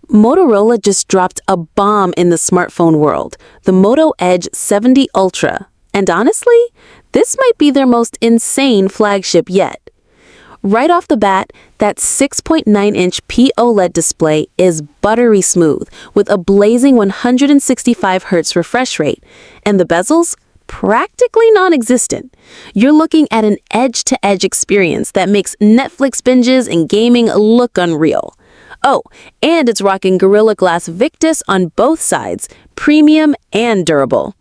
Motorola just dropped a bomb in the smartphone world, the Moto Edge 70 Ultra. And honestly, this might be their most insane flagship yet. Right off the bat, that 6.9-inch OLED display is buttery smooth with a blazing 165 Hz refresh rate, and the bezels? Practically non-existent. You're looking at an edge-to-edge experience that makes Netflix binges and gaming look unreal. Oh, and it's rocking Gorilla Glass Victus on both sides, premium and durable.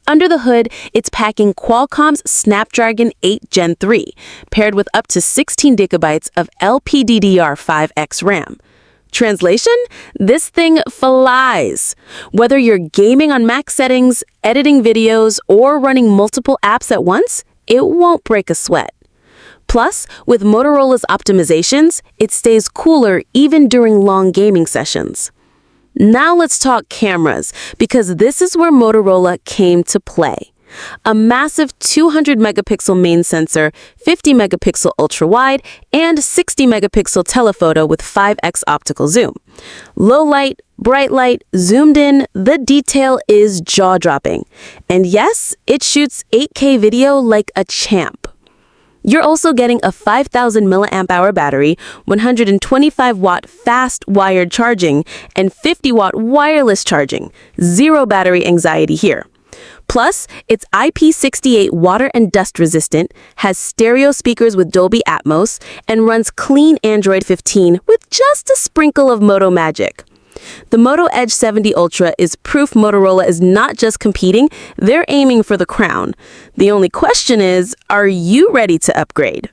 Under the hood, it's packing Qualcomm's Snapdragon 8 Gen 3, paired with up to 16 gigabytes of LPDDR5X RAM. Translation? This thing flies. Whether you're gaming on max settings, editing videos, or running multiple apps at once, it won't break a sweat. Plus, with Motorola's optimizations, it stays cooler even during long gaming sessions. Now let's talk cameras, because this is where Motorola came to play. A massive 200-megapixel main sensor, 50-megapixel ultra-wide, and 60-megapixel telephoto with 5x optical zoom. Low light, bright light, zoomed in, the detail is jaw-dropping. And yes, it shoots 8K video like a champ. You're also getting a 5,000 mAh battery, 125-watt fast wired charging, and 50-watt wireless charging. Zero battery anxiety here. Plus, it's IP68 water and dust resistant, has stereo speakers with Dolby Atmos, and runs clean Android 15 with just a sprinkle of Moto magic. The Moto Edge 70 Ultra is proof Motorola is not just competing, they're aiming for the crown. The only question is, are you ready to upgrade?